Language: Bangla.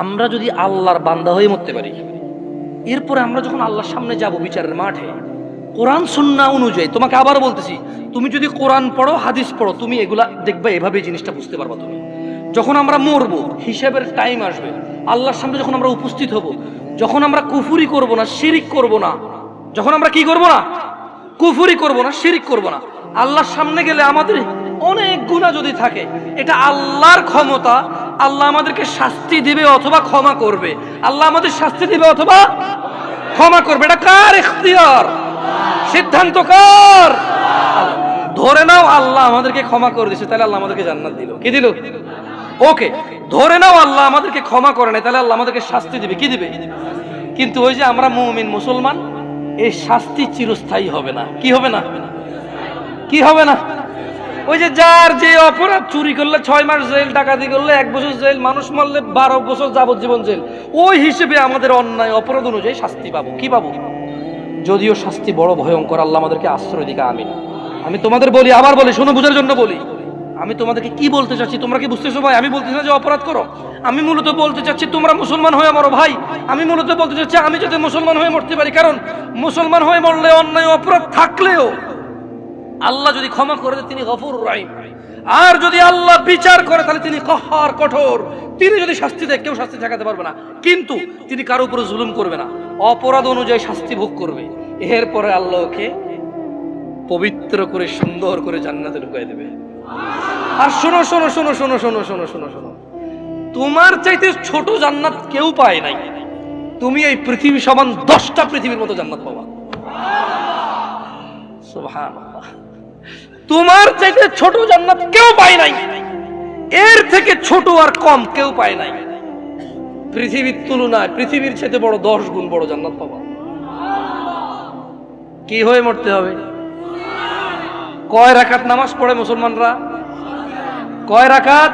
আমরা যদি আল্লাহর বান্দা হয়ে মরতে পারি, এরপরে আমরা যখন আল্লাহর সামনে যাব বিচারের মাঠে, কোরআন সুন্নাহ অনুযায়ী, তোমাকে আবার বলতেছি, তুমি যদি কোরআন পড়ো, হাদিস পড়ো, তুমি এগুলা দেখবে, এভাবে জিনিসটা বুঝতে পারবা। তুমি যখন আমরা মরবো, হিসাবের টাইম আসবে, আল্লাহর সামনে যখন আমরা উপস্থিত হব, যখন আমরা কুফরি করব না, শিরিক করব না, যখন আমরা কি করব না, কুফরি করব না, শিরিক করব না, আল্লাহর সামনে গেলে আমাদের অনেক গুনাহ যদি থাকে, এটা আল্লাহর ক্ষমতা। আল্লাহ আমাদেরকে শাস্তি দিবে অথবা ক্ষমা করবে। আল্লাহ আমাদের শাস্তি দিবে অথবা ক্ষমা করবে। এটা কার ইখতিয়ার? সিদ্ধান্ত কার? ধরে নাও আল্লাহ আমাদেরকে ক্ষমা করে দিয়েছে, তাহলে আল্লাহ আমাদেরকে জান্নাত দিল। কি দিল? ওকে, ধরে নাও আল্লাহ আমাদেরকে ক্ষমা করে নাই, তাহলে আল্লাহ আমাদেরকে শাস্তি দিবে। কি দিবে? কিন্তু ওই যে আমরা মুমিন মুসলমান, এই শাস্তি চিরস্থায়ী হবে না। কি হবে না? কি হবে না? ওই যে যার যে অপরাধ, চুরি করলে 6 মাস জেল, ডাকাতি করলে 1 বছর জেল, মানুষ মারলে 12 বছর যাবজ্জীবন জেল, ওই হিসেবে আমাদের অন্যায় অপরাধ অনুযায়ী শাস্তি পাবো। কি পাবো? যদিও শাস্তি বড় ভয়ঙ্কর, আল্লাহ আমাদেরকে আশ্রয় দিকে। আমিন। আমি তোমাদের বলি, আবার বলি, শোনো, বুঝার জন্য বলি। আমি তোমাদেরকে কি বলতে চাচ্ছি তোমরা কি বুঝতেছো ভাই? আমি বলতেছি না যে অপরাধ করো, আমি মূলত বলতে চাচ্ছি তোমরা মুসলমান হয়ে মরো ভাই। আমি মূলত বলতে চাচ্ছি আমি যাতে মুসলমান হয়ে মরতে পারি, কারণ মুসলমান হয়ে মরলে অন্যায় অপরাধ থাকলেও আল্লাহ যদি ক্ষমা করে দেন তিনি গফুরুর রহিম, আর যদি আল্লাহ বিচার করে তাহলে তিনি কহ্হার, কঠোর। তিনি যদি শাস্তি দেয়, কেউ শাস্তি ঠেকাতে পারবে না, কিন্তু তিনি কারো উপরে জুলুম করবে না, অপরাধ অনুযায়ী শাস্তি ভোগ করবে। এরপরে আল্লাহকে পবিত্র করে সুন্দর করে জান্নাতে ঢুকাই দেবে। আর শোনো শোনো শোনো শোনো শোনো শোনো শোনো শোনো, তোমার চাইতে ছোট জান্নাত কেউ পায় নাই। তুমি এই পৃথিবী সমান 10টা পৃথিবীর মতো জান্নাত পাবা। সুবহানাল্লাহ। তোমার চাইতে ছোট জান্নাত কেউ পায় নাই, এর থেকে ছোট আর কম কেউ পায় নাই। পৃথিবীর তুলনায় পৃথিবীর চাইতে বড় 10 গুণ বড় জান্নাত পাবা। কি হয়ে মরতে হবে? কয় রাকাত নামাজ পড়ে মুসলমানরা? কয় রাকাত?